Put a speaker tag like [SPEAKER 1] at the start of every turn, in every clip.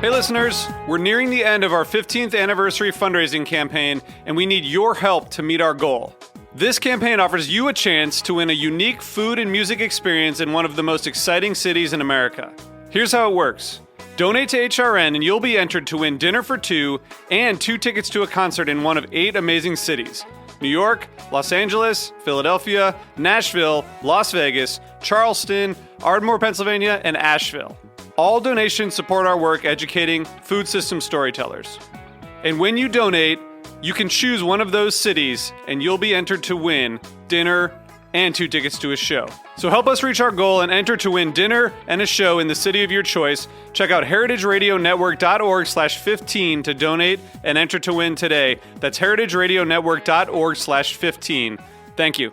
[SPEAKER 1] Hey listeners, we're nearing the end of our 15th anniversary fundraising campaign, and we need your help to meet our goal. This campaign offers you a chance to win a unique food and music experience in one of the most exciting cities in America. Here's how it works. Donate to HRN and you'll be entered to win dinner for two and 2 tickets to a concert in one of 8 amazing cities: New York, Los Angeles, Philadelphia, Nashville, Las Vegas, Charleston, Ardmore, Pennsylvania, and Asheville. All donations support our work educating food system storytellers. And when you donate, you can choose one of those cities and you'll be entered to win dinner and 2 tickets to a show. So help us reach our goal and enter to win dinner and a show in the city of your choice. Check out heritageradionetwork.org/15 to donate and enter to win today. That's heritageradionetwork.org/15. Thank you.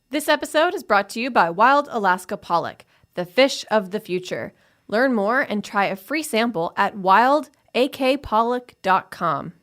[SPEAKER 2] This episode is brought to you by Wild Alaska Pollock, the fish of the future. Learn more and try a free sample at wildakpollock.com.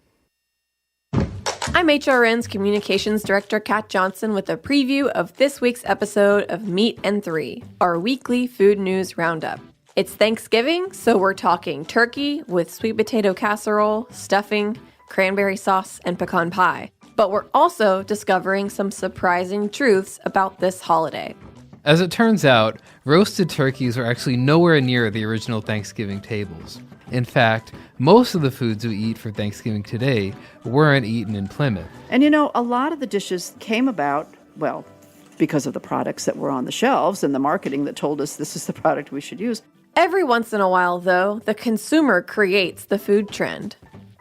[SPEAKER 2] I'm HRN's Communications Director, Kat Johnson, with a preview of this week's episode of Meat and Three, our weekly food news roundup. It's Thanksgiving, so we're talking turkey with sweet potato casserole, stuffing, cranberry sauce, and pecan pie. But we're also discovering some surprising truths about this holiday.
[SPEAKER 3] As it turns out, roasted turkeys are actually nowhere near the original Thanksgiving tables. In fact, most of the foods we eat for Thanksgiving today weren't eaten in Plymouth.
[SPEAKER 4] And you know, a lot of the dishes came about, well, because of the products that were on the shelves and the marketing that told us this is the product we should use.
[SPEAKER 2] Every once in a while, though, the consumer creates the food trend.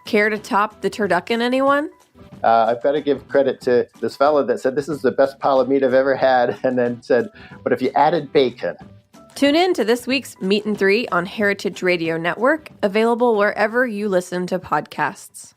[SPEAKER 2] Care to top the turducken, anyone?
[SPEAKER 5] I've got to give credit to this fellow that said this is the best pile of meat I've ever had, and then said, but if you added bacon.
[SPEAKER 2] Tune in to this week's Meat and Three on Heritage Radio Network, available wherever you listen to podcasts.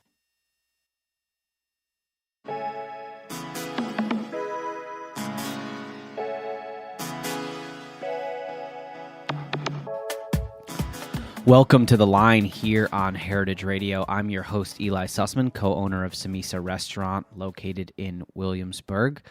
[SPEAKER 6] Welcome to The Line here on Heritage Radio. I'm your host, Eli Sussman, co-owner of Samisa Restaurant located in Williamsburg.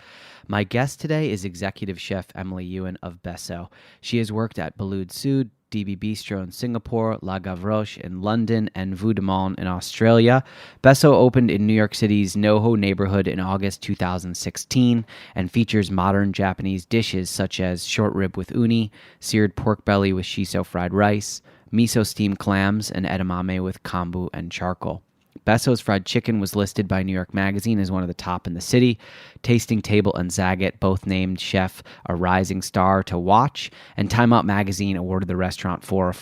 [SPEAKER 6] My guest today is executive chef Emily Yuen of Besso. She has worked at Balud Sud, DB Bistro in Singapore, La Gavroche in London, and Vue de Monde in Australia. Besso opened in New York City's NoHo neighborhood in August 2016 and features modern Japanese dishes such as short rib with uni, seared pork belly with shiso fried rice, miso steamed clams, and edamame with kombu and charcoal. Besso's fried chicken was listed by New York Magazine as one of the top in the city. Tasting Table and Zagat both named chef a rising star to watch, and Time Out Magazine awarded the restaurant 4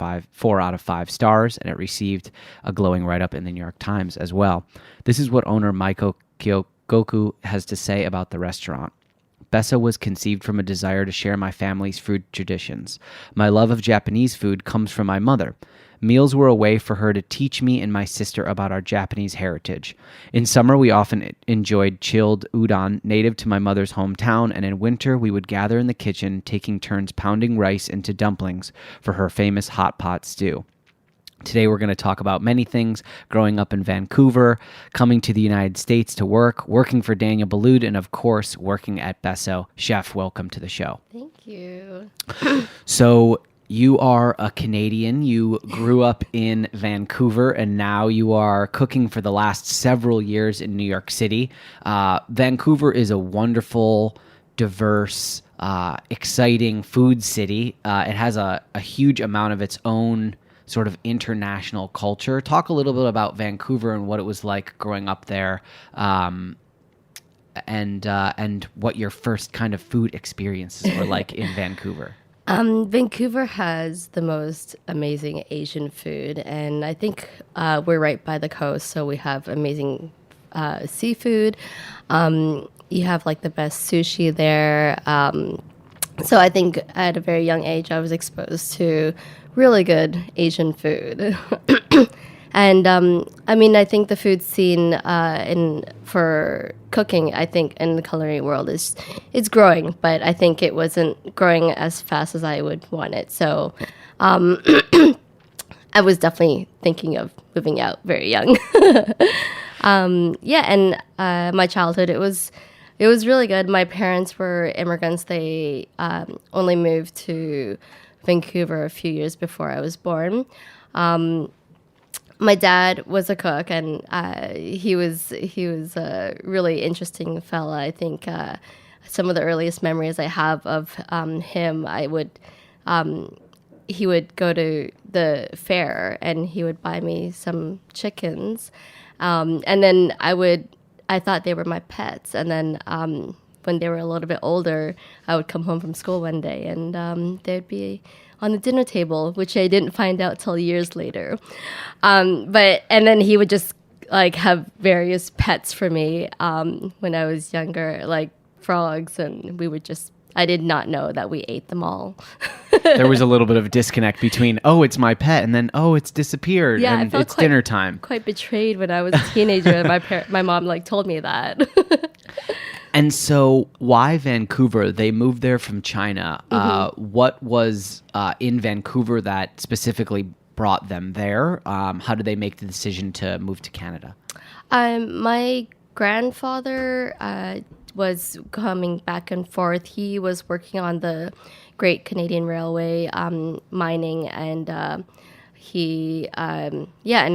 [SPEAKER 6] out of 5 stars, and it received a glowing write-up in the New York Times as well. This is what owner Maiko Kyogoku has to say about the restaurant. Besso was conceived from a desire to share my family's food traditions. My love of Japanese food comes from my mother. Meals were a way for her to teach me and my sister about our Japanese heritage. In summer, we often enjoyed chilled udon native to my mother's hometown, and in winter, we would gather in the kitchen, taking turns pounding rice into dumplings for her famous hot pot stew. Today, we're going to talk about many things: growing up in Vancouver, coming to the United States to work, working for Daniel Balud, and of course, working at Besso. Chef, welcome to the show.
[SPEAKER 7] Thank you.
[SPEAKER 6] So, you are a Canadian. You grew up in Vancouver, and now you are cooking for the last several years in New York City. Vancouver is a wonderful, diverse, exciting food city. It has a huge amount of its own sort of international culture. Talk a little bit about Vancouver and what it was like growing up there, and what your first kind of food experiences were like in Vancouver.
[SPEAKER 7] Vancouver has the most amazing Asian food, and I think we're right by the coast, so we have amazing seafood. You have like the best sushi there. So I think at a very young age, I was exposed to really good Asian food. And I mean, I think the food scene for cooking, I think in the culinary world it's growing, but I think it wasn't growing as fast as I would want it. So I was definitely thinking of moving out very young. My childhood, it was It was really good. My parents were immigrants. They only moved to Vancouver a few years before I was born. My dad was a cook, and he was a really interesting fella. I think some of the earliest memories I have of him, he would go to the fair and he would buy me some chickens, and then I thought they were my pets, and then when they were a little bit older, I would come home from school one day and they'd be on the dinner table, which I didn't find out till years later. And then he would just like have various pets for me when I was younger, like frogs, and I did not know that we ate them all.
[SPEAKER 6] There was a little bit of a disconnect between, oh, it's my pet, and then, oh, it's disappeared,
[SPEAKER 7] Yeah,
[SPEAKER 6] and it's dinner time.
[SPEAKER 7] Quite betrayed when I was a teenager, and my mom like told me that.
[SPEAKER 6] And so, why Vancouver? They moved there from China. What was in Vancouver that specifically brought them there? How did they make the decision to move to Canada?
[SPEAKER 7] My grandfather was coming back and forth. He was working on the Great Canadian Railway, mining, and and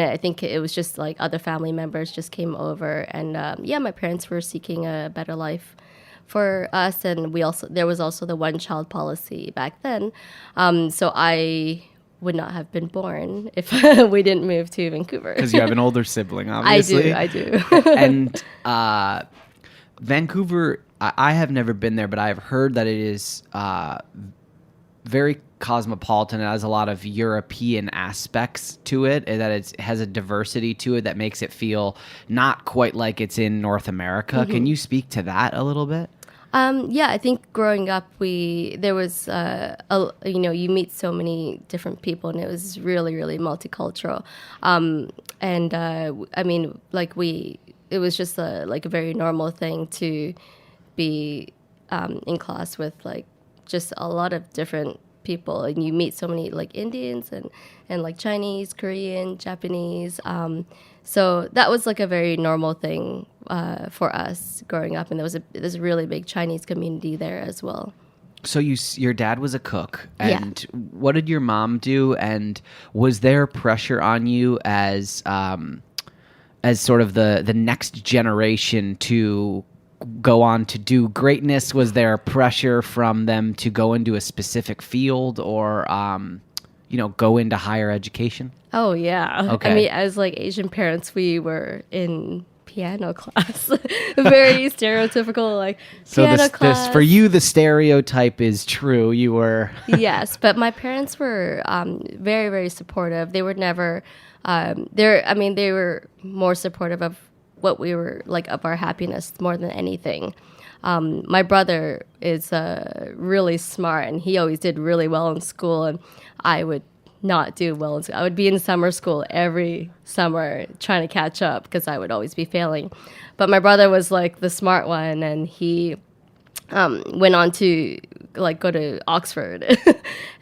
[SPEAKER 7] I think it was just like other family members just came over, and my parents were seeking a better life for us, and there was also the one-child policy back then, so I would not have been born if we didn't move to Vancouver.
[SPEAKER 6] Because you have an older sibling, obviously.
[SPEAKER 7] I do.
[SPEAKER 6] And Vancouver, I have never been there, but I have heard that it is very cosmopolitan. It has a lot of European aspects to it, and that it has a diversity to it that makes it feel not quite like it's in North America. Mm-hmm. Can you speak to that a little bit?
[SPEAKER 7] I think growing up, there was, you meet so many different people, and it was really, really multicultural. It was just a very normal thing to be in class with like just a lot of different people, and you meet so many like Indians and like Chinese, Korean, Japanese. So that was like a very normal thing for us growing up, and there's a really big Chinese community there as well.
[SPEAKER 6] So your dad was a cook, and what did your mom do? And was there pressure on you as sort of the next generation to go on to do greatness? Was there pressure from them to go into a specific field or go into higher education?
[SPEAKER 7] Oh yeah.
[SPEAKER 6] Okay.
[SPEAKER 7] I mean, as like Asian parents, we were in piano class. Very stereotypical, like
[SPEAKER 6] so
[SPEAKER 7] piano class.
[SPEAKER 6] For you, the stereotype is true. You were
[SPEAKER 7] Yes, but my parents were very, very supportive. They were never they were more supportive of what we were like, of our happiness more than anything. My brother is really smart, and he always did really well in school, and I would not do well in school. I would be in summer school every summer trying to catch up because I would always be failing. But my brother was like the smart one, and he went on to like go to Oxford,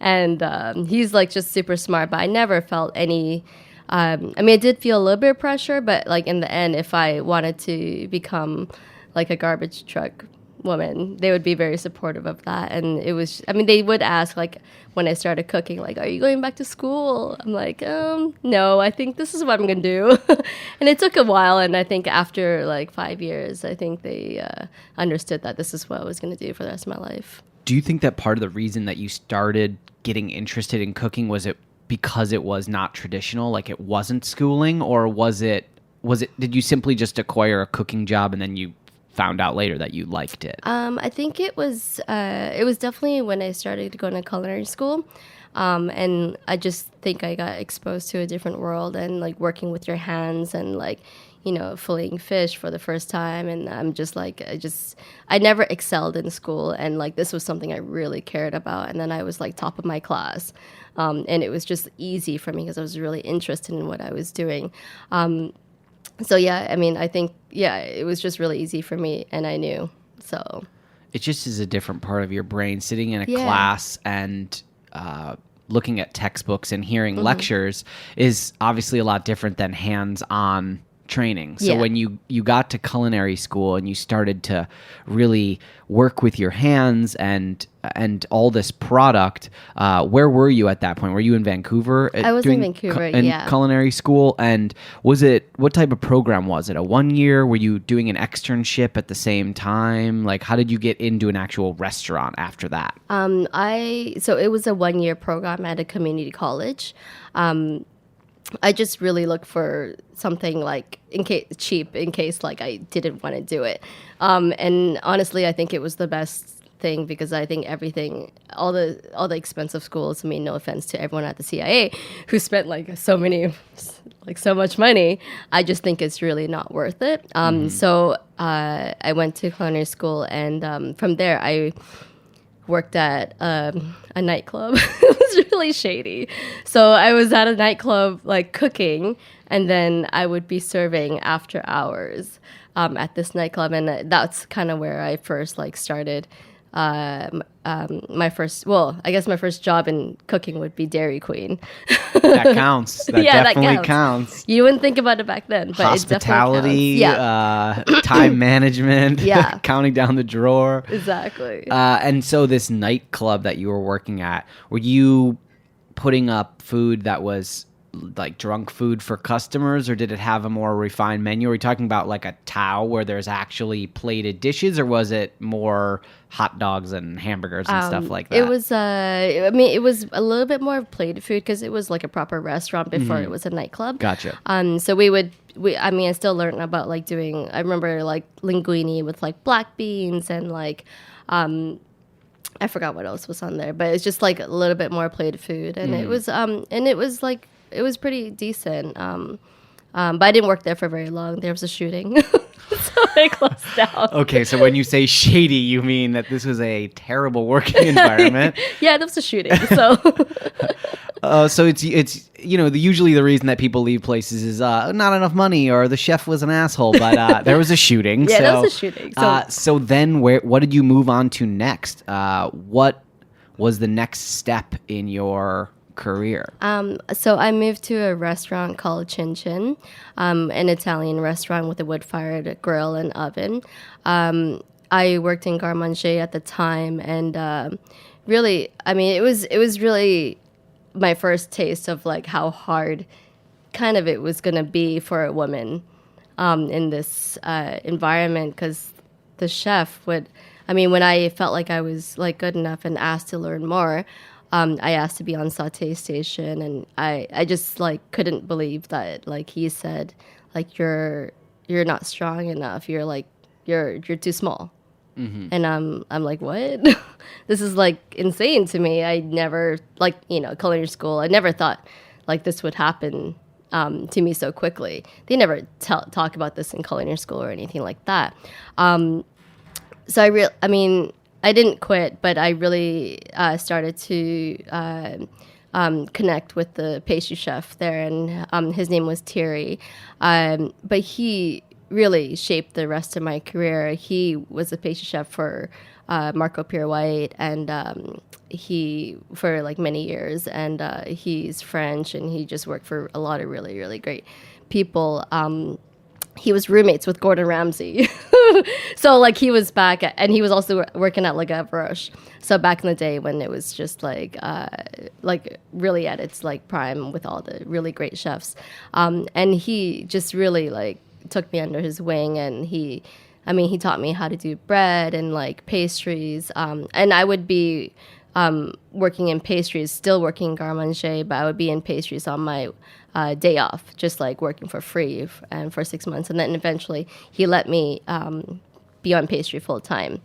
[SPEAKER 7] and he's like just super smart. But I never felt any. I did feel a little bit of pressure, but like in the end, if I wanted to become like a garbage truck woman, they would be very supportive of that. And it was, they would ask like when I started cooking, like, are you going back to school? I'm like, no, I think this is what I'm going to do. And it took a while. And I think after like 5 years, I think they understood that this is what I was going to do for the rest of my life.
[SPEAKER 6] Do you think that part of the reason that you started getting interested in cooking was it because it was not traditional, like it wasn't schooling, or was it did you simply just acquire a cooking job and then you found out later that you liked it?
[SPEAKER 7] I think it was definitely when I started to go to culinary school, and I just think I got exposed to a different world and like working with your hands and like filleting fish for the first time, and I'm just like I never excelled in school, and like this was something I really cared about, and then I was like top of my class. And it was just easy for me because I was really interested in what I was doing. So yeah, I think it was just really easy for me, and I knew. So
[SPEAKER 6] it just is a different part of your brain sitting in a class and looking at textbooks and hearing lectures is obviously a lot different than hands-on training. So
[SPEAKER 7] Yeah.
[SPEAKER 6] when you got to culinary school and you started to really work with your hands and all this product, where were you at that point? Were you in Vancouver?
[SPEAKER 7] I was in Vancouver,
[SPEAKER 6] in
[SPEAKER 7] yeah.
[SPEAKER 6] culinary school. And what type of program was it? A 1 year? Were you doing an externship at the same time? Like, how did you get into an actual restaurant after that?
[SPEAKER 7] So it was a 1 year program at a community college. I just really looked for something like cheap in case like I didn't want to do it. And honestly, I think it was the best thing because I think everything, all the expensive schools. I mean, no offense to everyone at the CIA who spent so much money. I just think it's really not worth it. So I went to culinary school, and from there I worked at a nightclub. It was really shady. So I was at a nightclub cooking, and then I would be serving after hours at this nightclub, and that's kind of where I first started. My first job in cooking would be Dairy Queen.
[SPEAKER 6] That counts. That
[SPEAKER 7] Yeah, that
[SPEAKER 6] definitely
[SPEAKER 7] counts.
[SPEAKER 6] counts.
[SPEAKER 7] You wouldn't think about it back then, but
[SPEAKER 6] Hospitality,
[SPEAKER 7] it definitely counts. Yeah,
[SPEAKER 6] time management,
[SPEAKER 7] Yeah.
[SPEAKER 6] counting down the drawer.
[SPEAKER 7] exactly.
[SPEAKER 6] And so this nightclub that you were working at, were you putting up food that was like drunk food for customers, or did it have a more refined menu? Are we talking about like a Tao where there's actually plated dishes, or was it more hot dogs and hamburgers and stuff like that?
[SPEAKER 7] It was, it was a little bit more plated food because it was like a proper restaurant before it was a nightclub.
[SPEAKER 6] Gotcha.
[SPEAKER 7] So I still learned about doing, I remember linguine with black beans and I forgot what else was on there, but it's just a little bit more plated food. And it was pretty decent. But I didn't work there for very long. There was a shooting. So they closed down.
[SPEAKER 6] Okay, so when you say shady, you mean that this was a terrible working environment.
[SPEAKER 7] Yeah, there was a shooting. So
[SPEAKER 6] So it's usually the reason that people leave places is not enough money or the chef was an asshole. But there was a shooting.
[SPEAKER 7] Yeah,
[SPEAKER 6] so,
[SPEAKER 7] there was a shooting.
[SPEAKER 6] So then what did you move on to next? What was the next step in your career?
[SPEAKER 7] So I moved to a restaurant called Chin Chin, an Italian restaurant with a wood-fired grill and oven. I worked in garde manger at the time, and really, it was really my first taste of how hard kind of it was going to be for a woman in this environment, because the chef would, when I felt like I was good enough and asked to learn more, I asked to be on saute station, and I just couldn't believe that he said you're not strong enough, you're too small. Mm-hmm. And I'm like, what? This is insane to me. I never culinary school, I never thought this would happen to me so quickly. They never talk about this in culinary school or anything like that. So I didn't quit, but I really started to connect with the pastry chef there, and his name was Thierry. But he really shaped the rest of my career. He was a pastry chef for Marco Pierre White, and he for many years, and he's French, and he just worked for a lot of really, really great people. He was roommates with Gordon Ramsay. So he was back and he was also working at Le Gavroche. So back in the day when it was just really at its prime with all the really great chefs. And he just really took me under his wing, and he taught me how to do bread and pastries. And I would be working in pastries, still working in garde manger, but I would be in pastries on my day off, just working for free and for 6 months. And then eventually he let me be on pastry full time.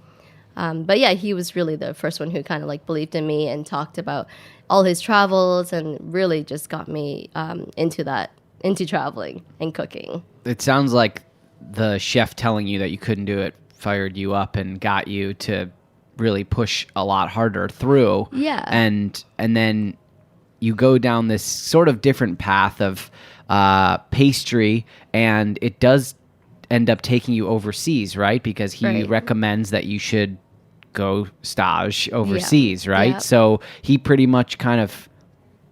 [SPEAKER 7] But yeah, he was really the first one who kind of believed in me and talked about all his travels, and really just got me into traveling and cooking.
[SPEAKER 6] It sounds like the chef telling you that you couldn't do it fired you up and got you to really push a lot harder through.
[SPEAKER 7] Yeah.
[SPEAKER 6] And then you go down this sort of different path of pastry, and it does end up taking you overseas, right? Because he recommends that you should go stage overseas, right?
[SPEAKER 7] Yeah.
[SPEAKER 6] So he pretty much kind of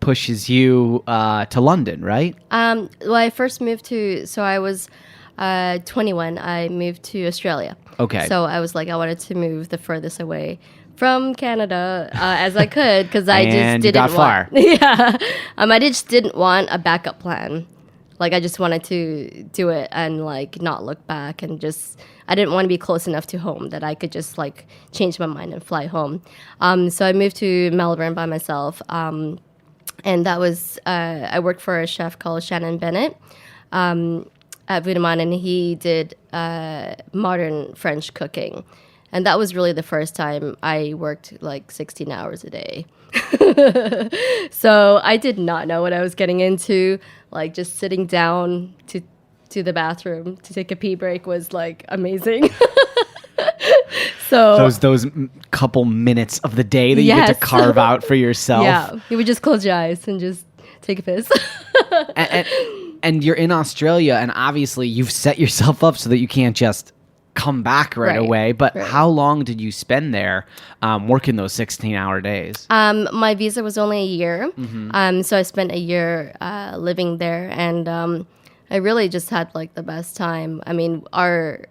[SPEAKER 6] pushes you to London, right?
[SPEAKER 7] Well, I first moved so I was 21. I moved to Australia.
[SPEAKER 6] Okay.
[SPEAKER 7] So I was like, I wanted to move the furthest away from Canada as I could because I just
[SPEAKER 6] And you
[SPEAKER 7] didn't
[SPEAKER 6] got
[SPEAKER 7] want.
[SPEAKER 6] far.
[SPEAKER 7] Yeah. I just didn't want a backup plan. Like I just wanted to do it and like not look back and just I didn't want to be close enough to home that I could just like change my mind and fly home. So I moved to Melbourne by myself. And that was I worked for a chef called Shannon Bennett at Vudaman, and he did modern French cooking. And that was really the first time I worked like 16 hours a day. So I did not know what I was getting into. Like just sitting down to the bathroom to take a pee break was like amazing. So
[SPEAKER 6] Those couple minutes of the day that you get to
[SPEAKER 7] Yes.
[SPEAKER 6] carve out for yourself.
[SPEAKER 7] yeah, you would just close your eyes and just take a piss.
[SPEAKER 6] And you're in Australia, and obviously you've set yourself up so that you can't just come back right
[SPEAKER 7] Right,
[SPEAKER 6] away. But
[SPEAKER 7] right.
[SPEAKER 6] how long did you spend there working those 16-hour days?
[SPEAKER 7] My visa was only a year, so I spent a year living there, and I really just had like the best time. I mean, our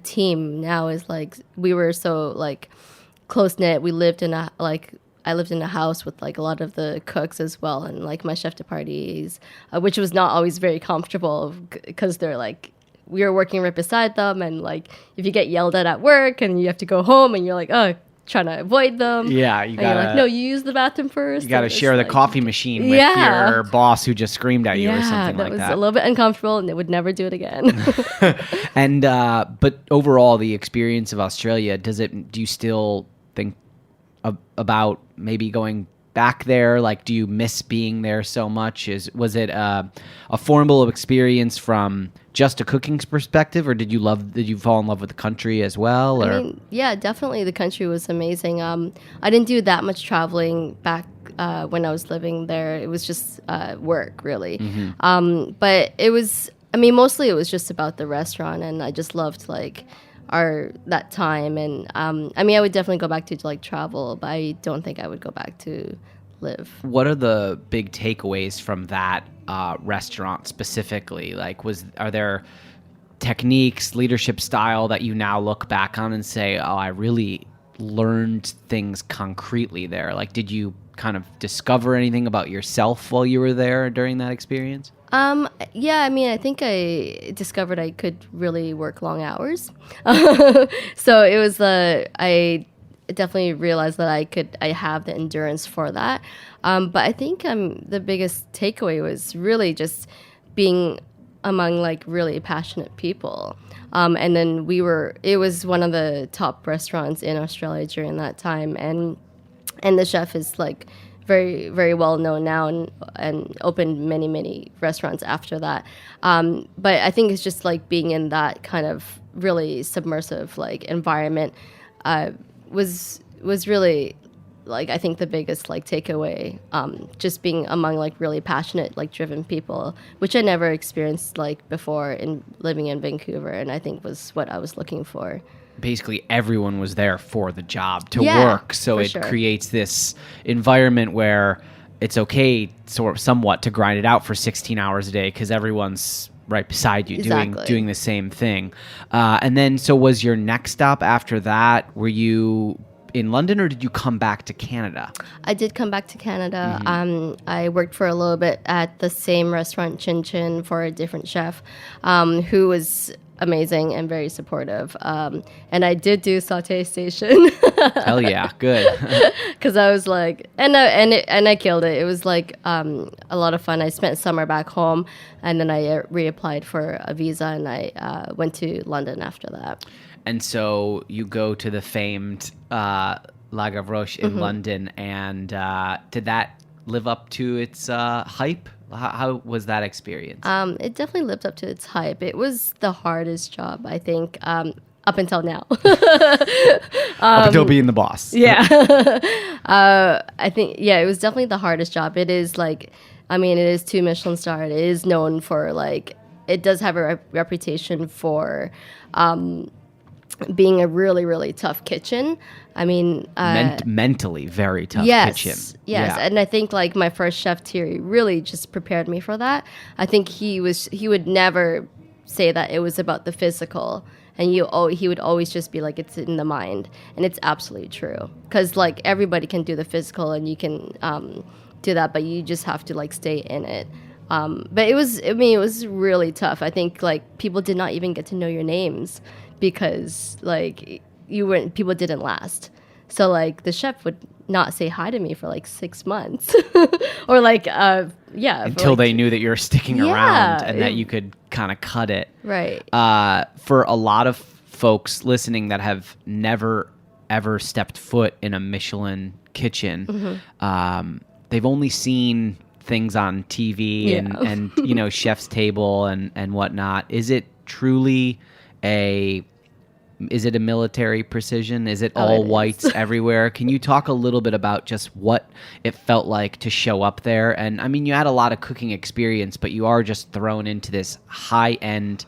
[SPEAKER 7] team now is like we were so like close knit. We lived in I lived in a house with like a lot of the cooks as well, and like my chef de parties, which was not always very comfortable because they're like. We were working right beside them, and like if you get yelled at work and you have to go home and you're like, oh, trying to avoid them.
[SPEAKER 6] Yeah, you
[SPEAKER 7] and you're like,
[SPEAKER 6] gotta-
[SPEAKER 7] no, you use the bathroom first.
[SPEAKER 6] You got to
[SPEAKER 7] and it's
[SPEAKER 6] share the
[SPEAKER 7] like-
[SPEAKER 6] coffee machine with
[SPEAKER 7] Yeah.
[SPEAKER 6] your boss who just screamed at you or something
[SPEAKER 7] that
[SPEAKER 6] like
[SPEAKER 7] was
[SPEAKER 6] that.
[SPEAKER 7] a little bit uncomfortable, and they would never do it again.
[SPEAKER 6] And but overall, the experience of Australia, do you still think about maybe going back there? Like, do you miss being there so much? Was it a formidable experience from just a cooking perspective, or did you fall in love with the country as well? Or
[SPEAKER 7] I mean, yeah, definitely the country was amazing. I didn't do that much traveling back when I was living there. It was just work, really. But it was, I mean, mostly it was just about the restaurant, and I just loved like that time. And I mean, I would definitely go back to like travel, but I don't think I would go back to live.
[SPEAKER 6] what are the big takeaways from that restaurant specifically? Like, are there techniques, leadership style that you now look back on and say, oh, I really learned things concretely there? Like, did you kind of discover anything about yourself while you were there during that experience?
[SPEAKER 7] Yeah, I mean, I think I discovered I could really work long hours. So it was I definitely realized that I have the endurance for that. But I think the biggest takeaway was really just being among like really passionate people. And then it was one of the top restaurants in Australia during that time. And the chef is like very, very well known now and opened many, many restaurants after that. But I think it's just like being in that kind of really submersive like environment was really like I think the biggest like takeaway, just being among like really passionate like driven people, which I never experienced like before in living in Vancouver, and I think was what I was looking for.
[SPEAKER 6] Basically everyone was there for the job to
[SPEAKER 7] Yeah,
[SPEAKER 6] work, so
[SPEAKER 7] for
[SPEAKER 6] it
[SPEAKER 7] sure.
[SPEAKER 6] creates this environment where it's okay somewhat to grind it out for 16 hours a day because everyone's right beside you
[SPEAKER 7] Exactly.
[SPEAKER 6] doing the same thing. And then so was your next stop after that, were you in London or did you come back to Canada?
[SPEAKER 7] I did come back to Canada. I worked for a little bit at the same restaurant, Chin Chin, for a different chef who was amazing and very supportive. And I did do Sauté Station
[SPEAKER 6] Hell yeah, good.
[SPEAKER 7] because I was like, and I killed it. It was like a lot of fun. I spent summer back home, and then I reapplied for a visa, and I went to London after that.
[SPEAKER 6] And so you go to the famed La Gavroche in London, and did that live up to its hype? How was that experience?
[SPEAKER 7] It definitely lived up to its hype. It was the hardest job, I think, up until now.
[SPEAKER 6] Up until being the boss.
[SPEAKER 7] Yeah. I think, yeah, it was definitely the hardest job. It is like, I mean, it is 2 Michelin star. It is known for like, it does have a reputation for being a really, really tough kitchen. I mean,
[SPEAKER 6] Mentally very tough
[SPEAKER 7] yes,
[SPEAKER 6] kitchen.
[SPEAKER 7] yes,
[SPEAKER 6] Yeah.
[SPEAKER 7] and I think like my first chef Thierry really just prepared me for that. I think he would never say that it was about the physical, and he would always just be like, it's in the mind, and it's absolutely true, because like everybody can do the physical and you can do that, but you just have to like stay in it. But it was really tough. I think like people did not even get to know your names because like people didn't last. So like the chef would not say hi to me for like 6 months or like
[SPEAKER 6] Until they knew that you're sticking
[SPEAKER 7] Yeah.
[SPEAKER 6] around and that you could kind of cut it.
[SPEAKER 7] right.
[SPEAKER 6] For a lot of folks listening that have never ever stepped foot in a Michelin kitchen, they've only seen things on TV
[SPEAKER 7] Yeah.
[SPEAKER 6] and you know, chef's table and whatnot. Is it truly a military precision? Is it all
[SPEAKER 7] it is.
[SPEAKER 6] whites everywhere? Can you talk a little bit about just what it felt like to show up there? And I mean, you had a lot of cooking experience, but you are just thrown into this high-end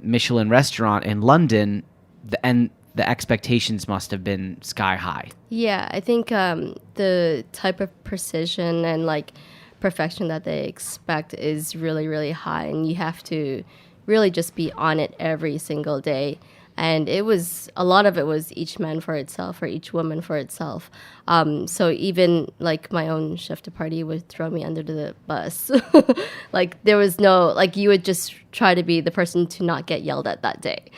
[SPEAKER 6] Michelin restaurant in London, and the expectations must have been sky high.
[SPEAKER 7] Yeah, I think the type of precision and like perfection that they expect is really, really high, and you have to really just be on it every single day. And a lot of it was each man for itself or each woman for itself. So even like my own chef de partie would throw me under the bus. Like there was no, like you would just try to be the person to not get yelled at that day.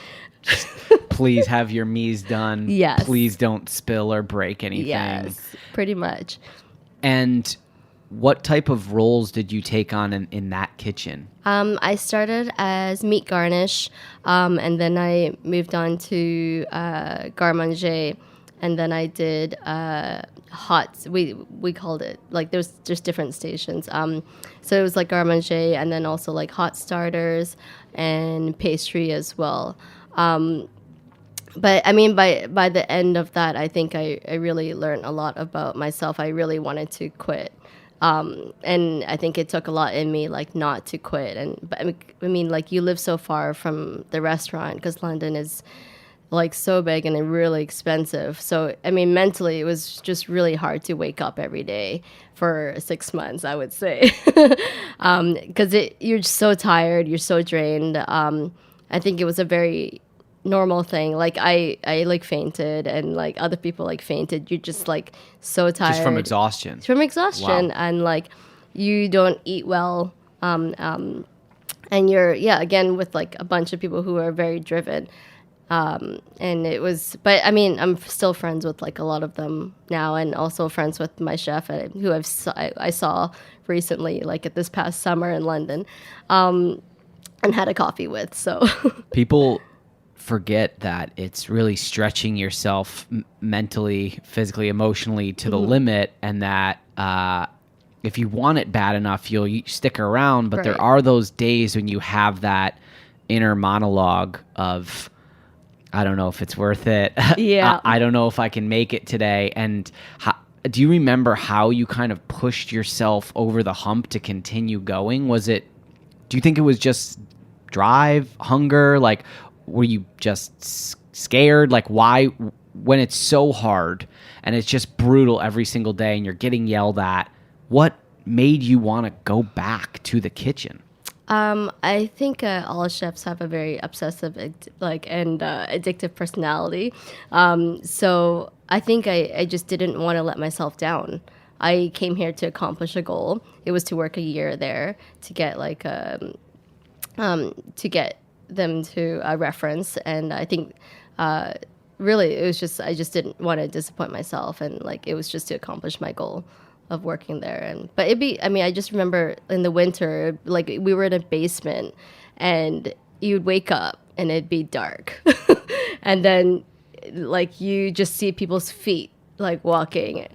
[SPEAKER 6] Please have your mise done.
[SPEAKER 7] Yes.
[SPEAKER 6] Please don't spill or break anything.
[SPEAKER 7] Yes, pretty much.
[SPEAKER 6] And what type of roles did you take on in that kitchen?
[SPEAKER 7] I started as meat garnish, and then I moved on to garde-manger, and then I did hot. We called it like there's just different stations. So it was like garde-manger, and then also like hot starters and pastry as well. But I mean, by the end of that, I think I really learned a lot about myself. I really wanted to quit. And I think it took a lot in me, like, not to quit. But I mean, like, you live so far from the restaurant because London is, like, so big and really expensive. So, I mean, mentally, it was just really hard to wake up every day for 6 months, I would say. Because you're just so tired, you're so drained. I think it was a very normal thing. Like I like fainted, and like other people like fainted. You're just like so tired.
[SPEAKER 6] Just from exhaustion.
[SPEAKER 7] Wow. And like you don't eat well. And you're again with like a bunch of people who are very driven. And it was, but I mean, I'm still friends with like a lot of them now, and also friends with my chef who I saw recently, like at this past summer in London, and had a coffee with. So
[SPEAKER 6] People forget that it's really stretching yourself mentally, physically, emotionally to the limit, and that if you want it bad enough, you'll stick around. But there
[SPEAKER 7] Right.
[SPEAKER 6] are those days when you have that inner monologue of, I don't know if it's worth it.
[SPEAKER 7] Yeah.
[SPEAKER 6] I don't know if I can make it today. And do you remember how you kind of pushed yourself over the hump to continue going? Do you think it was just drive, hunger? Like, were you just scared? Like, why, when it's so hard and it's just brutal every single day and you're getting yelled at, what made you want to go back to the kitchen?
[SPEAKER 7] I think all chefs have a very obsessive and addictive personality. So I think I just didn't want to let myself down. I came here to accomplish a goal. It was to work a year there to get like to get them to reference, and I think really it was just I just didn't want to disappoint myself, and like it was just to accomplish my goal of working there. But I just remember in the winter, like we were in a basement and you'd wake up and it'd be dark and then like you just see people's feet like walking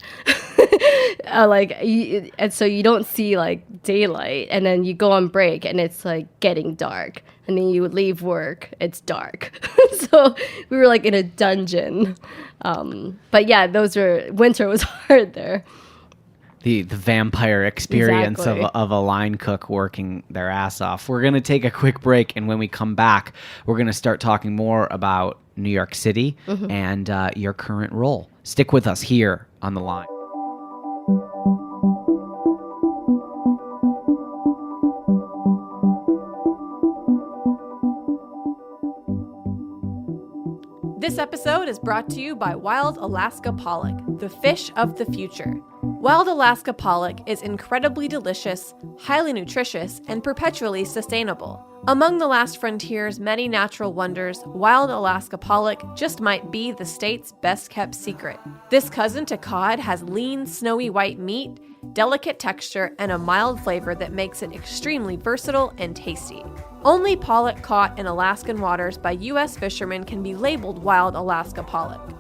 [SPEAKER 7] and so you don't see like daylight, and then you go on break and it's like getting dark, and then you would leave work, it's dark. So we were like in a dungeon. But yeah, winter was hard there.
[SPEAKER 6] the vampire experience
[SPEAKER 7] Exactly.
[SPEAKER 6] of a line cook working their ass off. We're going to take a quick break, and when we come back, we're going to start talking more about New York City and your current role. Stick with us here on The Line.
[SPEAKER 2] This episode is brought to you by Wild Alaska Pollock, the fish of the future. Wild Alaska Pollock is incredibly delicious, highly nutritious, and perpetually sustainable. Among the last frontier's many natural wonders, Wild Alaska Pollock just might be the state's best-kept secret. This cousin to cod has lean, snowy white meat, delicate texture, and a mild flavor that makes it extremely versatile and tasty. Only pollock caught in Alaskan waters by U.S. fishermen can be labeled Wild Alaska Pollock.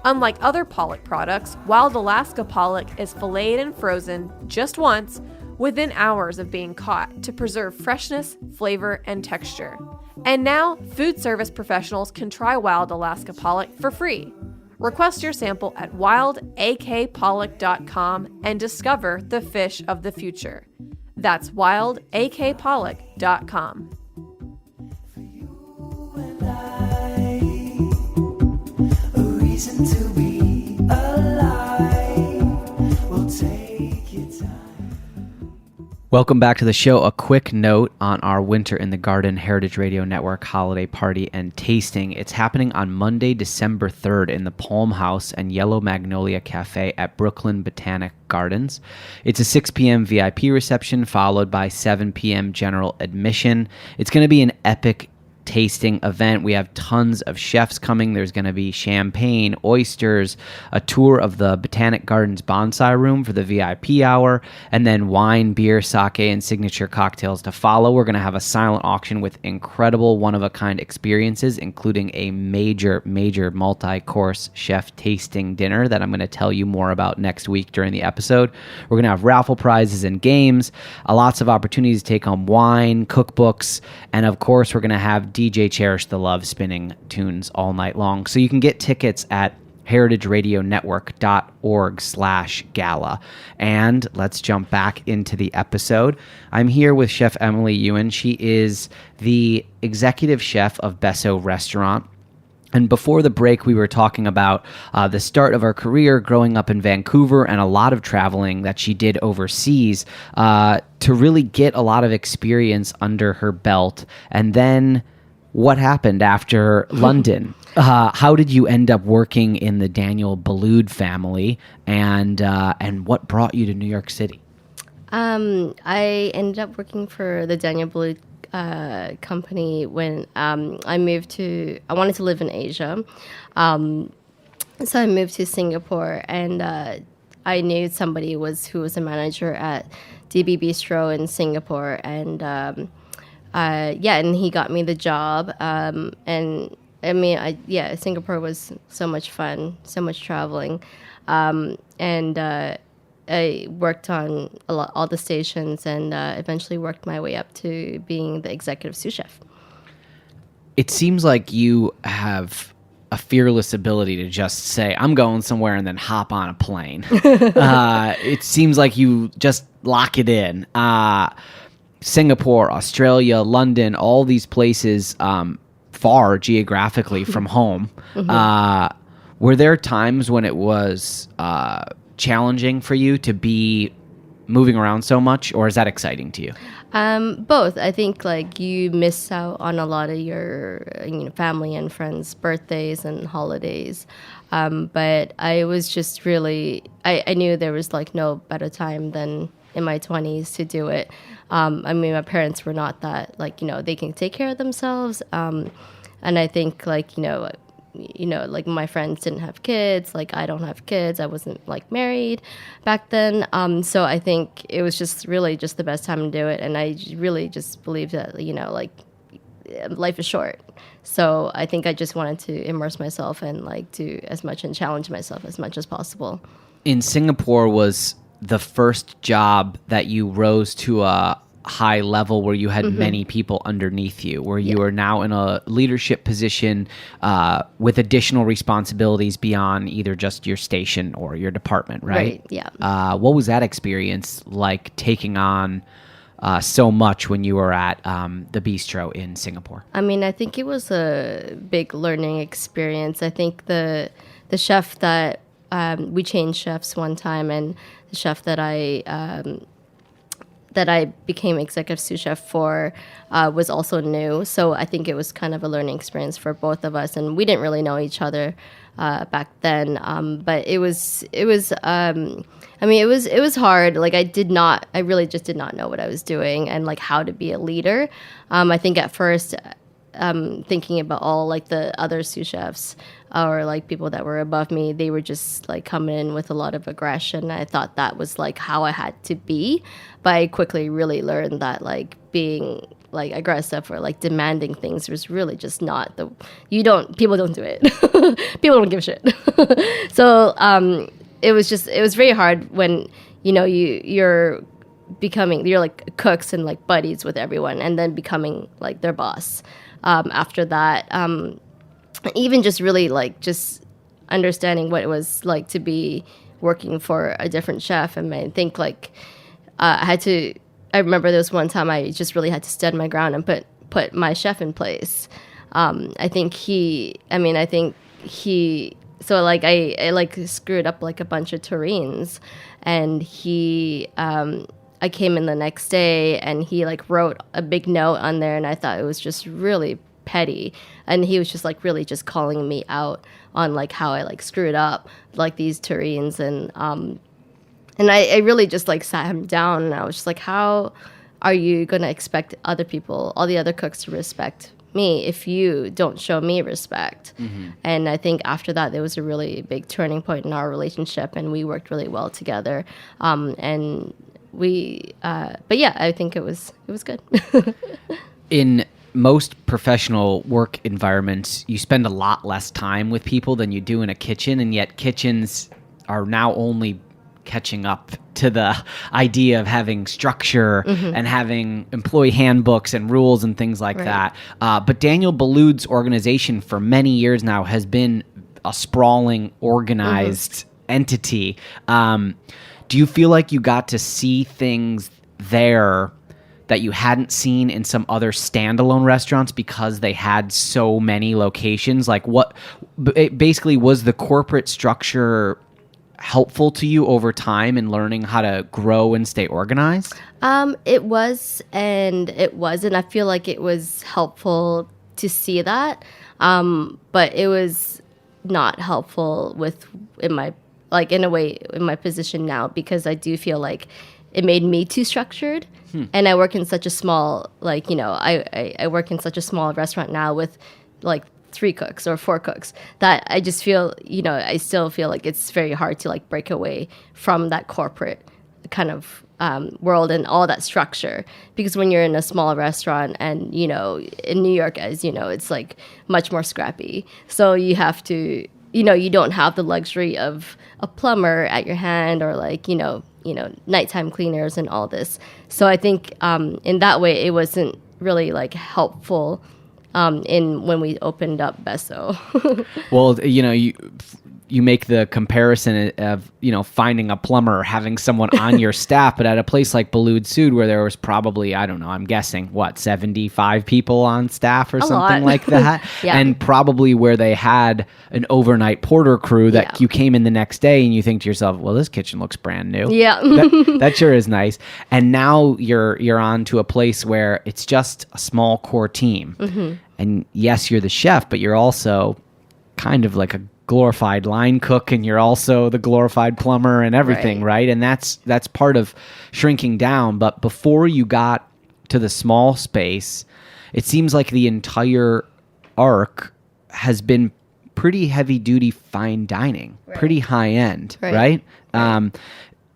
[SPEAKER 2] Unlike other pollock products, Wild Alaska Pollock is filleted and frozen just once within hours of being caught to preserve freshness, flavor, and texture. And now, food service professionals can try Wild Alaska Pollock for free. Request your sample at wildakpollock.com and discover the fish of the future. That's wildakpollock.com.
[SPEAKER 6] Welcome back to the show. A quick note on our Winter in the Garden Heritage Radio Network holiday party and tasting. It's happening on Monday, December 3rd in the Palm House and Yellow Magnolia Cafe at Brooklyn Botanic Gardens. It's a 6 p.m. VIP reception followed by 7 p.m. general admission. It's going to be an epic tasting event. We have tons of chefs coming. There's going to be champagne, oysters, a tour of the Botanic Gardens bonsai room for the VIP hour, and then wine, beer, sake, and signature cocktails to follow. We're going to have a silent auction with incredible one-of-a-kind experiences, including a major multi-course chef tasting dinner that I'm going to tell you more about next week during the episode. We're going to have raffle prizes and games, lots of opportunities to take home wine, cookbooks, and of course, we're going to have DJ Cherish the Love spinning tunes all night long. So you can get tickets at heritageradionetwork.org/gala. And let's jump back into the episode. I'm here with Chef Emily Yuen. She is the executive chef of Besso Restaurant. And before the break, we were talking about the start of her career growing up in Vancouver and a lot of traveling that she did overseas to really get a lot of experience under her belt. And then what happened after London? How did you end up working in the Daniel Boulud family, and what brought you to New York City?
[SPEAKER 7] I ended up working for the Daniel Boulud company when I wanted to live in Asia. So I moved to Singapore, and I knew somebody who was a manager at DB Bistro in Singapore, and and he got me the job. And I mean, Singapore was so much fun, so much traveling, and I worked on all the stations, and eventually worked my way up to being the executive sous chef.
[SPEAKER 6] It seems like you have a fearless ability to just say, I'm going somewhere, and then hop on a plane. It seems like you just lock it in. Singapore, Australia, London, all these places far geographically from home. Were there times when it was challenging for you to be moving around so much, or is that exciting to you?
[SPEAKER 7] Both. I think like you miss out on a lot of your family and friends' birthdays and holidays. But I was just really, I knew there was like no better time than in my 20s to do it. I mean, my parents were not that they can take care of themselves. And I think like my friends didn't have kids, like I don't have kids, I wasn't like married back then. So I think it was just really just the best time to do it. And I really just believe that, life is short. So I think I just wanted to immerse myself and do as much and challenge myself as much as possible.
[SPEAKER 6] In Singapore was the first job that you rose to a high level where you had many people underneath you, where you are now in a leadership position with additional responsibilities beyond either just your station or your department, right?
[SPEAKER 7] Yeah.
[SPEAKER 6] What was that experience like, taking on so much when you were at the bistro in Singapore?
[SPEAKER 7] I mean, I think it was a big learning experience. I think the chef that we changed chefs one time, and the chef that I became executive sous chef for was also new. So I think it was kind of a learning experience for both of us, and we didn't really know each other back then. But it was hard. Like I really just did not know what I was doing and like how to be a leader. I think at first, thinking about all like the other sous chefs or like people that were above me, they were just like coming in with a lot of aggression. I thought that was like how I had to be, but I quickly really learned that like being like aggressive or like demanding things was really just not people don't do it. People don't give a shit. So it was very hard when you're like cooks and like buddies with everyone, and then becoming like their boss. After that, even just really like just understanding what it was like to be working for a different chef. And I think like I remember there was one time I just really had to stand my ground and put my chef in place. I think so like I like screwed up like a bunch of terrines, and I came in the next day and he like wrote a big note on there, and I thought it was just really petty, and he was just like really just calling me out on like how I like screwed up like these terrines, and I really just like sat him down, and I was just like, how are you gonna expect other people, all the other cooks, to respect me if you don't show me respect? And I think after that there was a really big turning point in our relationship, and we worked really well together, and we but yeah, I think it was good.
[SPEAKER 6] In most professional work environments, you spend a lot less time with people than you do in a kitchen, and yet kitchens are now only catching up to the idea of having structure and having employee handbooks and rules and things like that. But Daniel Boulud's organization for many years now has been a sprawling, organized entity. Do you feel like you got to see things there that you hadn't seen in some other standalone restaurants because they had so many locations? Like basically, was the corporate structure helpful to you over time in learning how to grow and stay organized?
[SPEAKER 7] It was and it wasn't. I feel like it was helpful to see that, but it was not helpful in my position now, because I do feel like it made me too structured. And I work in such a small, I work in such a small restaurant now with like 3 cooks or 4 cooks, that I just feel, I still feel like it's very hard to like break away from that corporate kind of world and all that structure. Because when you're in a small restaurant and, in New York, as you know, it's like much more scrappy. So you have to, you don't have the luxury of a plumber at your hand, or like, nighttime cleaners and all this. So I think in that way, it wasn't really like helpful in when we opened up Besso.
[SPEAKER 6] Well, you make the comparison of, finding a plumber or having someone on your staff, but at a place like Boulud Sud, where there was probably, I don't know, I'm guessing, 75 people on staff or something like that.
[SPEAKER 7] Yeah.
[SPEAKER 6] And probably where they had an overnight porter crew that you came in the next day and you think to yourself, well, this kitchen looks brand new.
[SPEAKER 7] Yeah.
[SPEAKER 6] that sure is nice. And now you're on to a place where it's just a small core team. And yes, you're the chef, but you're also kind of like a glorified line cook, and you're also the glorified plumber and everything, right? And that's part of shrinking down. But before you got to the small space, it seems like the entire arc has been pretty heavy duty fine dining, pretty high end, right? And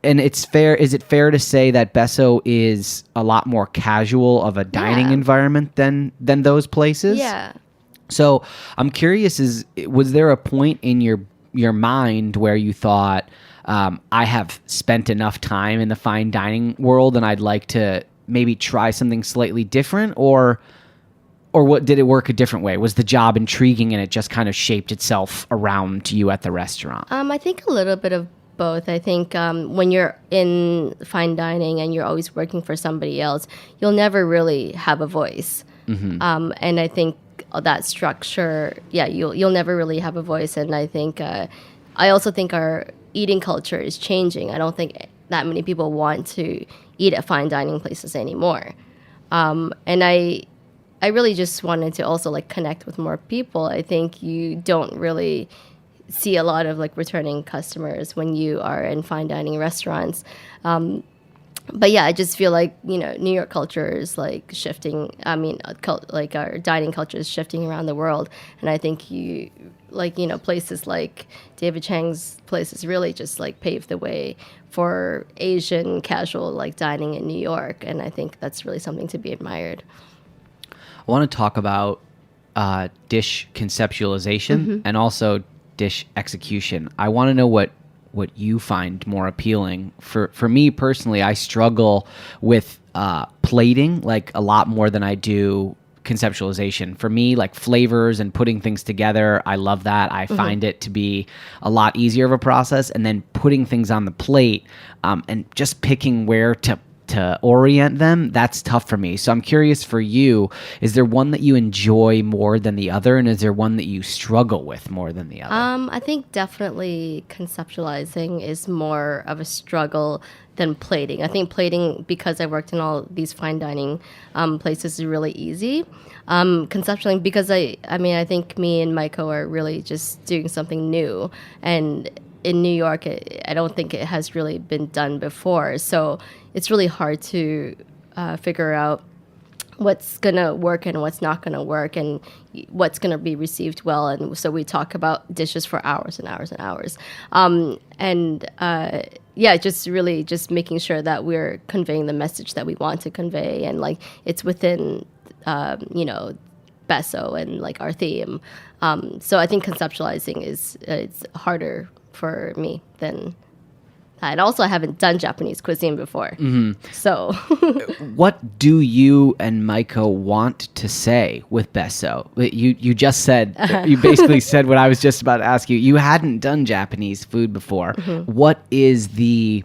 [SPEAKER 6] is it fair to say that Besso is a lot more casual of a dining environment than those places?
[SPEAKER 7] Yeah.
[SPEAKER 6] So I'm curious, was there a point in your mind where you thought, I have spent enough time in the fine dining world and I'd like to maybe try something slightly different, or what, did it work a different way? Was the job intriguing and it just kind of shaped itself around you at the restaurant?
[SPEAKER 7] I think a little bit of both. I think when you're in fine dining and you're always working for somebody else, you'll never really have a voice. And I think that structure, you'll never really have a voice. And I think I also think our eating culture is changing. I don't think that many people want to eat at fine dining places anymore. And I really just wanted to also like connect with more people. I think you don't really see a lot of like returning customers when you are in fine dining restaurants. But yeah, I just feel like, New York culture is like shifting. I mean, like our dining culture is shifting around the world. And I think places like David Chang's places really just like paved the way for Asian casual like dining in New York. And I think that's really something to be admired.
[SPEAKER 6] I want to talk about dish conceptualization and also dish execution. I want to know what you find more appealing. For me personally, I struggle with plating like a lot more than I do conceptualization. For me, like flavors and putting things together, I love that. I find it to be a lot easier of a process. And then putting things on the plate and just picking where to orient them, that's tough for me. So I'm curious for you, is there one that you enjoy more than the other? And is there one that you struggle with more than the other?
[SPEAKER 7] I think definitely conceptualizing is more of a struggle than plating. I think plating, because I worked in all these fine dining places, is really easy. Conceptualizing, because I think me and Maiko are really just doing something new. And in New York, I don't think it has really been done before. So it's really hard to figure out what's going to work and what's not going to work and what's going to be received well. And so we talk about dishes for hours and hours and hours. Just really just making sure that we're conveying the message that we want to convey. And like it's within, Besso and like our theme. So I think conceptualizing it's harder for me than and also I haven't done Japanese cuisine before. So
[SPEAKER 6] what do you and Maiko want to say with Besso? You just said, you basically said what I was just about to ask you. You hadn't done Japanese food before. What is the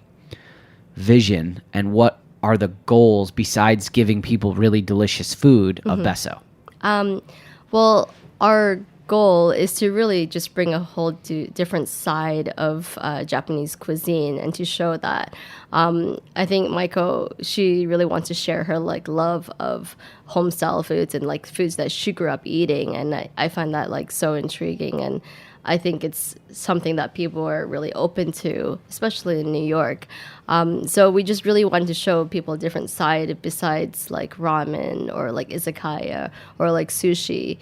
[SPEAKER 6] vision and what are the goals besides giving people really delicious food of Besso?
[SPEAKER 7] Well, our goal is to really just bring a whole different side of Japanese cuisine and to show that. I think Maiko, she really wants to share her like love of home style foods and like foods that she grew up eating, and I find that like so intriguing, and I think it's something that people are really open to, especially in New York. So we just really wanted to show people a different side besides like ramen or like izakaya or like sushi.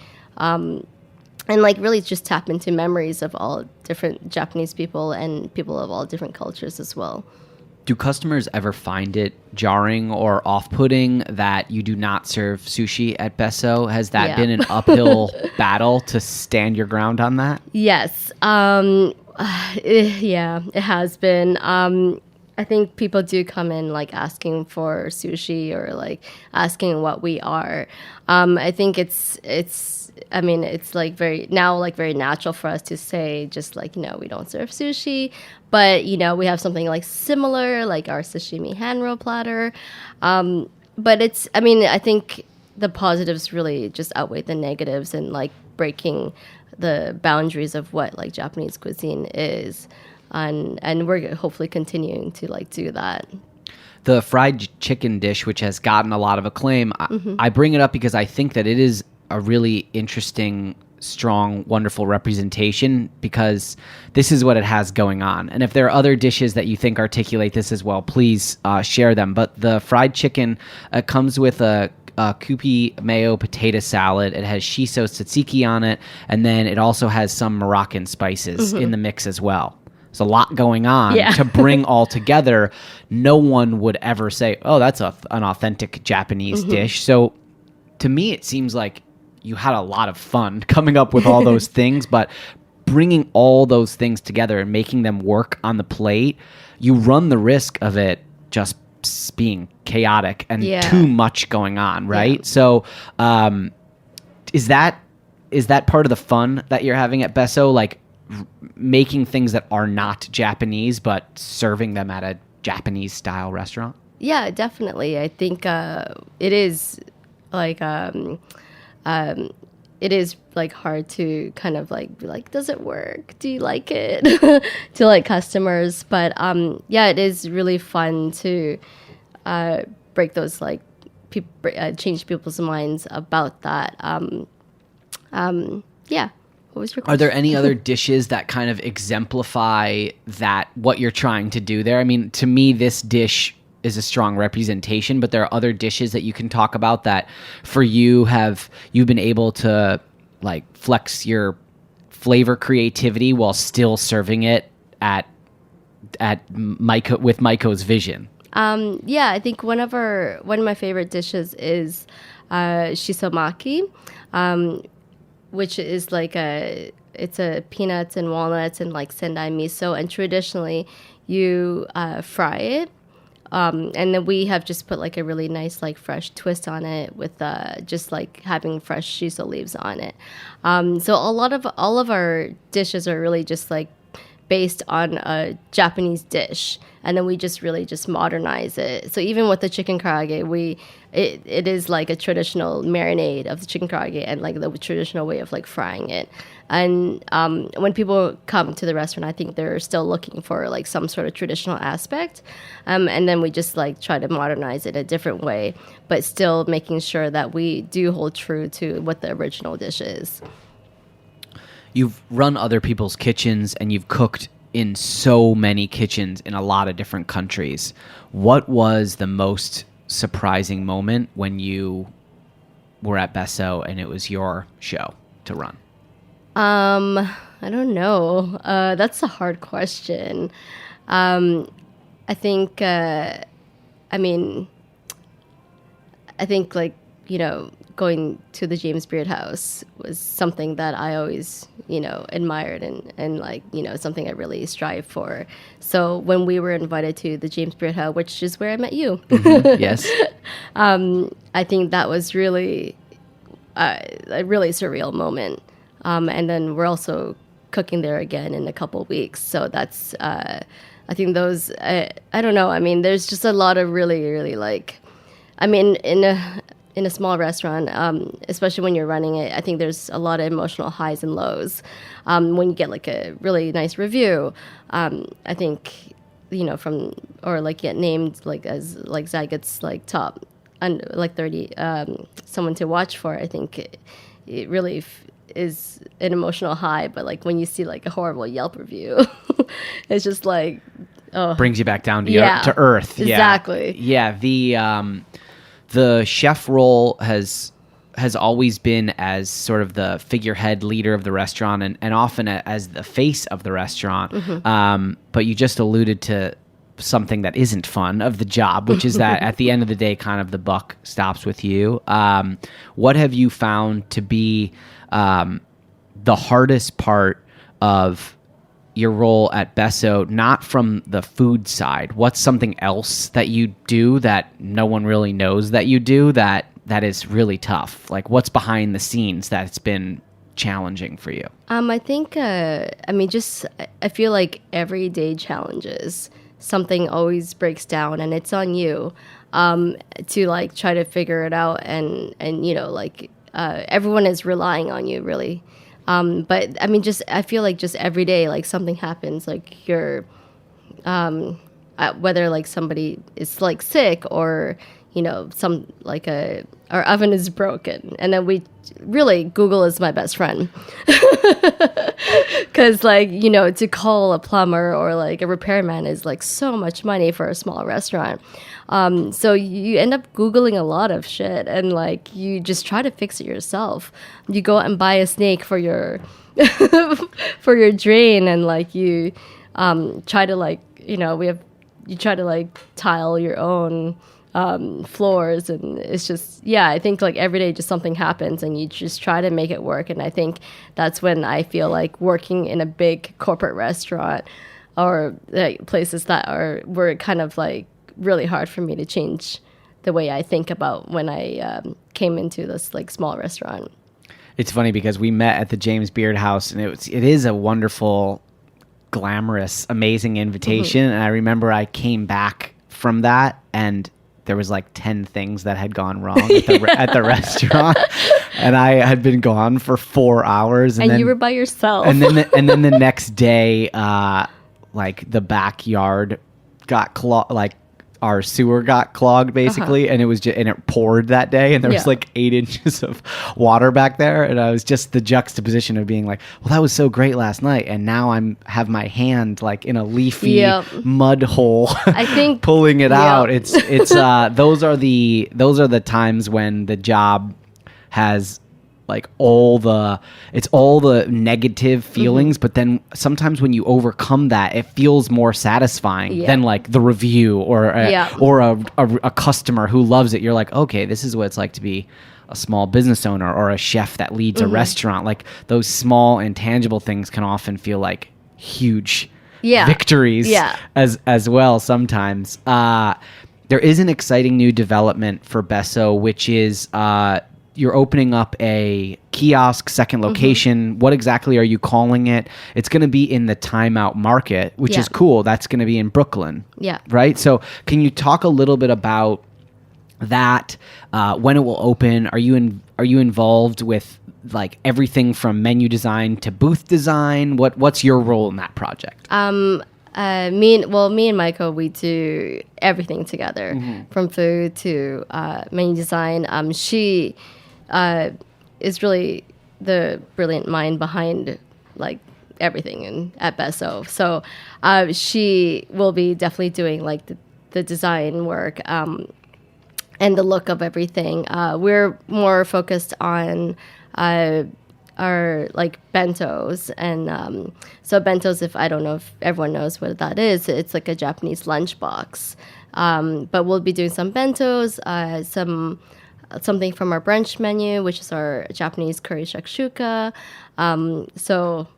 [SPEAKER 7] And like really just tap into memories of all different Japanese people and people of all different cultures as well.
[SPEAKER 6] Do customers ever find it jarring or off-putting that you do not serve sushi at Besso? Has that been an uphill battle to stand your ground on that?
[SPEAKER 7] Yes. It has been. I think people do come in like asking for sushi or like asking what we are. I think it's like very natural for us to say just like, we don't serve sushi, but we have something like similar, like our sashimi hand roll platter. But I think the positives really just outweigh the negatives and like breaking the boundaries of what like Japanese cuisine is. And we're hopefully continuing to like do that.
[SPEAKER 6] The fried chicken dish, which has gotten a lot of acclaim, I bring it up because I think that it is a really interesting, strong, wonderful representation, because this is what it has going on. And if there are other dishes that you think articulate this as well, please share them. But the fried chicken comes with a Kewpie mayo potato salad. It has shiso tzatziki on it, and then it also has some Moroccan spices in the mix as well. There's a lot going on to bring all together. No one would ever say, oh, that's an authentic Japanese dish. So to me, it seems like you had a lot of fun coming up with all those things, but bringing all those things together and making them work on the plate, you run the risk of it just being chaotic and
[SPEAKER 7] Yeah.
[SPEAKER 6] too much going on, right?
[SPEAKER 7] Yeah.
[SPEAKER 6] So is that part of the fun that you're having at Besso, like making things that are not Japanese but serving them at a Japanese style restaurant?
[SPEAKER 7] Yeah, definitely. I think it is like it is like hard to kind of like be like, does it work? Do you like it? To like customers, but yeah, it is really fun to break those like change people's minds about that. Yeah. What was your question?
[SPEAKER 6] Are there any other dishes that kind of exemplify that, what you're trying to do there? I mean, to me, this dish is a strong representation, but there are other dishes that you can talk about that for you've been able to like flex your flavor creativity while still serving it at Maiko, with Maiko's vision.
[SPEAKER 7] Yeah, I think one of my favorite dishes is shisomaki, which is like it's a peanuts and walnuts and like sendai miso, and traditionally you fry it. And then we have just put like a really nice like fresh twist on it with just like having fresh shiso leaves on it. So all of our dishes are really just like based on a Japanese dish, and then we just really just modernize it. So even with the chicken karaage, it is like a traditional marinade of the chicken karaage and like the traditional way of like frying it. And when people come to the restaurant, I think they're still looking for like some sort of traditional aspect. And then we just like try to modernize it a different way, but still making sure that we do hold true to what the original dish is.
[SPEAKER 6] You've run other people's kitchens and you've cooked in so many kitchens in a lot of different countries. What was the most surprising moment when you were at Besso and it was your show to run?
[SPEAKER 7] I don't know. That's a hard question. I think, I think like, going to the James Beard House was something that I always, admired and like, something I really strive for. So when we were invited to the James Beard House, which is where I met you,
[SPEAKER 6] Yes.
[SPEAKER 7] I think that was really a really surreal moment. And then we're also cooking there again in a couple weeks. So that's, I think those, I don't know. I mean, there's just a lot of really, really like, I mean, in a small restaurant, especially when you're running it, I think there's a lot of emotional highs and lows. When you get like a really nice review, I think, or like get named like as like Zygot's like top and like 30, someone to watch for, I think it really is an emotional high. But like when you see like a horrible Yelp review, it's just like, oh,
[SPEAKER 6] Brings you back down to to earth.
[SPEAKER 7] Exactly.
[SPEAKER 6] Yeah. The chef role has always been as sort of the figurehead leader of the restaurant and often as the face of the restaurant. Mm-hmm. But you just alluded to something that isn't fun of the job, which is that at the end of the day, kind of the buck stops with you. What have you found to be the hardest part of your role at Besso, not from the food side? What's something else that you do that no one really knows that you do that is really tough? Like what's behind the scenes that's been challenging for you?
[SPEAKER 7] I think, I feel like everyday challenges, something always breaks down and it's on you to like try to figure it out and everyone is relying on you really. But I mean, I feel like just every day, like something happens, like you're, whether like somebody is like sick or, some like our oven is broken. And then Google is my best friend. Cause like, to call a plumber or like a repairman is like so much money for a small restaurant. So you end up Googling a lot of shit and like you just try to fix it yourself. You go out and buy a snake for your for your drain and like you try to like you try to like tile your own floors, and it's just I think like every day just something happens and you just try to make it work. And I think that's when I feel like working in a big corporate restaurant or like places that we're kind of like really hard for me to change the way I think about when I came into this like small restaurant.
[SPEAKER 6] It's funny because we met at the James Beard House, and it is a wonderful, glamorous, amazing invitation. And I remember I came back from that, and there was like 10 things that had gone wrong at the restaurant, and I had been gone for 4 hours,
[SPEAKER 7] And
[SPEAKER 6] then
[SPEAKER 7] you were by yourself.
[SPEAKER 6] and then the next day, like the backyard got clogged, like our sewer got clogged basically, and it was and it poured that day, and there was
[SPEAKER 7] Yeah.
[SPEAKER 6] like 8 inches of water back there, and I was just the juxtaposition of being like, well, that was so great last night, and now have my hand like in a leafy
[SPEAKER 7] Yep.
[SPEAKER 6] mud hole.
[SPEAKER 7] I think
[SPEAKER 6] pulling it
[SPEAKER 7] Yep.
[SPEAKER 6] out. It's those are the times when the job has like all the negative feelings, but then sometimes when you overcome that, it feels more satisfying
[SPEAKER 7] Yeah.
[SPEAKER 6] than like the review or
[SPEAKER 7] Yeah.
[SPEAKER 6] a customer who loves it. You're like, okay, this is what it's like to be a small business owner or a chef that leads a restaurant. Like those small intangible things can often feel like huge
[SPEAKER 7] Yeah.
[SPEAKER 6] victories
[SPEAKER 7] Yeah.
[SPEAKER 6] as well sometimes. There is an exciting new development for Besso, which is you're opening up a kiosk second location. What exactly are you calling it? It's going to be in the Time Out Market, which
[SPEAKER 7] Yeah.
[SPEAKER 6] is cool. That's going to be in Brooklyn.
[SPEAKER 7] Yeah.
[SPEAKER 6] Right? So can you talk a little bit about that, when it will open? Are you involved with like everything from menu design to booth design? What's your role in that project?
[SPEAKER 7] Me and Michael, we do everything together, from food to menu design. She is really the brilliant mind behind like everything at Besso. So she will be definitely doing like the design work and the look of everything. We're more focused on our like bentos, and so bentos, if I don't know if everyone knows what that is, it's like a Japanese lunchbox. But we'll be doing some bentos, something from our brunch menu, which is our Japanese curry shakshuka.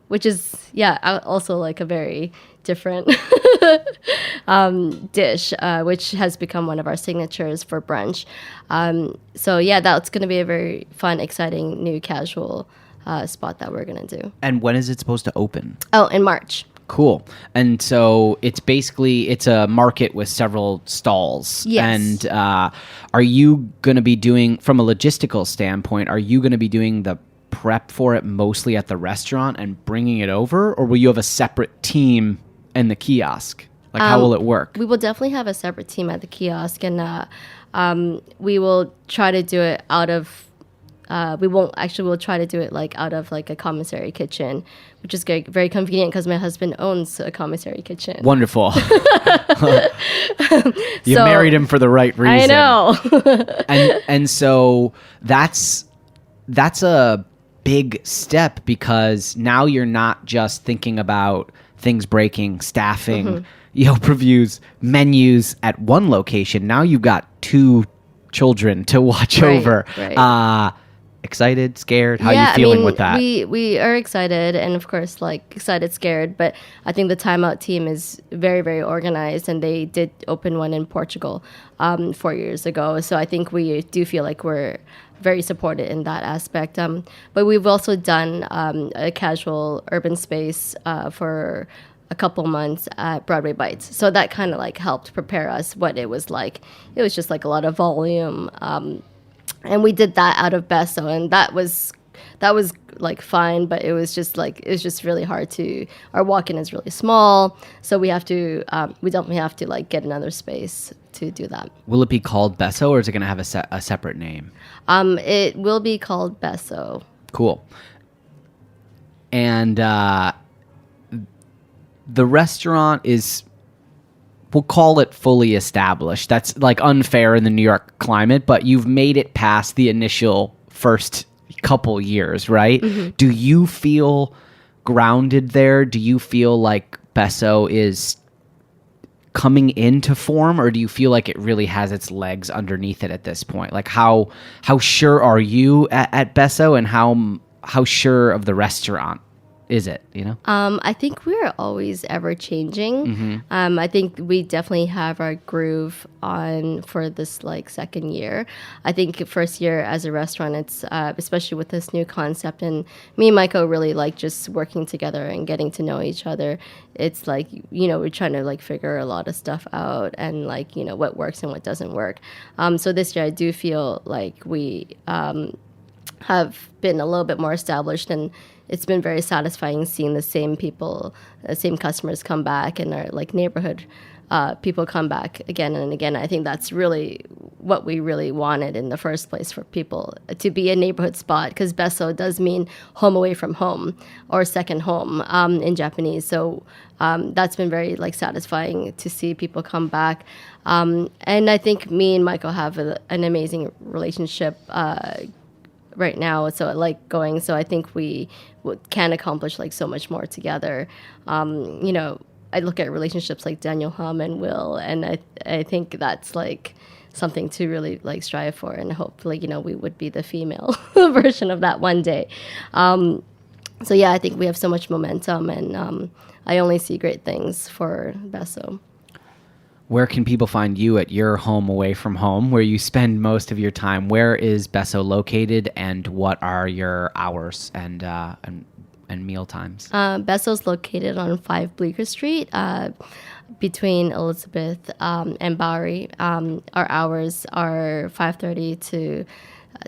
[SPEAKER 7] Which is also like a very different dish, which has become one of our signatures for brunch. That's going to be a very fun, exciting new casual spot that we're going to do.
[SPEAKER 6] And when is it supposed to open?
[SPEAKER 7] Oh, in March.
[SPEAKER 6] Cool. And so it's a market with several stalls.
[SPEAKER 7] Yes.
[SPEAKER 6] And are you going to be doing, from a logistical standpoint, are you going to be doing the prep for it mostly at the restaurant and bringing it over? Or will you have a separate team in the kiosk? Like, how will it work?
[SPEAKER 7] We will definitely have a separate team at the kiosk, and we will try to do it out of we'll try to do it like out of like a commissary kitchen, which is very, very convenient because my husband owns a commissary kitchen.
[SPEAKER 6] Wonderful. You married him for the right reason.
[SPEAKER 7] I know.
[SPEAKER 6] and so that's a big step, because now you're not just thinking about things breaking, staffing, Yelp reviews, menus at one location. Now you've got 2 children to watch over.
[SPEAKER 7] Right.
[SPEAKER 6] Excited, scared? How are you feeling with that?
[SPEAKER 7] We are excited, and of course, like excited, scared. But I think the Time Out team is very, very organized, and they did open one in Portugal 4 years ago. So I think we do feel like we're very supported in that aspect. But we've also done a casual urban space for a couple months at Broadway Bites. So that kind of like helped prepare us what it was like. It was just like a lot of volume. And we did that out of Besso, and that was like fine, but it was just really hard to. Our walk-in is really small, so we definitely have to like get another space to do that.
[SPEAKER 6] Will it be called Besso, or is it going to have a separate name?
[SPEAKER 7] It will be called Besso.
[SPEAKER 6] Cool. And the restaurant is, we'll call it fully established. That's like unfair in the New York climate, but you've made it past the initial first couple years, right? Mm-hmm. Do you feel grounded there? Do you feel like Besso is coming into form, or do you feel like it really has its legs underneath it at this point? Like how sure are you at Besso, and how sure of the restaurant is it,
[SPEAKER 7] I think we're always ever changing. I think we definitely have our groove on for this like second year. I think first year as a restaurant, it's especially with this new concept, and me and Michael really like just working together and getting to know each other. It's like, we're trying to like figure a lot of stuff out and like, what works and what doesn't work. So this year I do feel like we have been a little bit more established, and it's been very satisfying seeing the same people, the same customers come back, and our like neighborhood people come back again and again. I think that's really what we really wanted in the first place, for people to be a neighborhood spot, because besso does mean home away from home, or second home in Japanese. So that's been very like satisfying to see people come back. And I think me and Michael have an amazing relationship right now, so I like going. So I think we can accomplish like so much more together. I look at relationships like Daniel Hum and Will, and I think that's like something to really like strive for, and hopefully we would be the female version of that one day. So yeah, I think we have so much momentum, and I only see great things for besso.
[SPEAKER 6] Where can people find you at your home away from home, where you spend most of your time? Where is besso located, and what are your hours and meal times?
[SPEAKER 7] Besso's located on 5 Bleecker Street, between Elizabeth and Bowery. Our hours are 5:30 to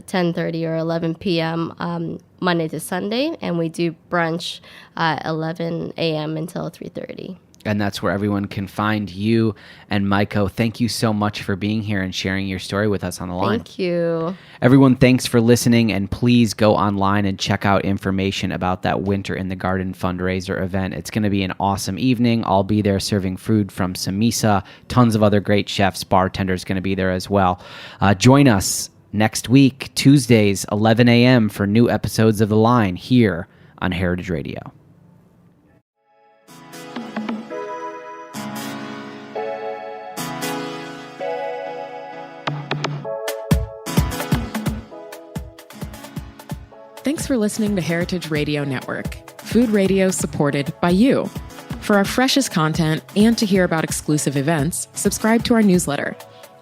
[SPEAKER 7] 10:30 or 11 p.m. Monday to Sunday, and we do brunch 11 a.m. until 3:30.
[SPEAKER 6] And that's where everyone can find you. And Maiko, thank you so much for being here and sharing your story with us on the line.
[SPEAKER 7] Thank you.
[SPEAKER 6] Everyone, thanks for listening, and please go online and check out information about that Winter in the Garden fundraiser event. It's going to be an awesome evening. I'll be there serving food from Samisa. Tons of other great chefs, bartenders going to be there as well. Join us next week, Tuesdays, 11 a.m. for new episodes of The Line here on Heritage Radio.
[SPEAKER 8] Thanks for listening to Heritage Radio Network, food radio supported by you. For our freshest content and to hear about exclusive events, subscribe to our newsletter.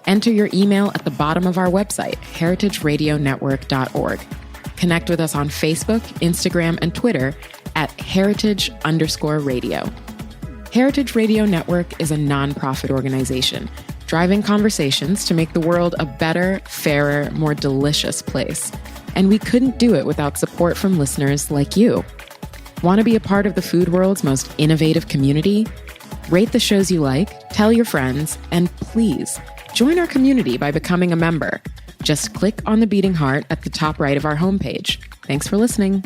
[SPEAKER 8] Enter your email at the bottom of our website, heritageradionetwork.org. Connect with us on Facebook, Instagram, and Twitter at heritage_radio. Heritage Radio Network is a nonprofit organization driving conversations to make the world a better, fairer, more delicious place. And we couldn't do it without support from listeners like you. Want to be a part of the food world's most innovative community? Rate the shows you like, tell your friends, and please join our community by becoming a member. Just click on the beating heart at the top right of our homepage. Thanks for listening.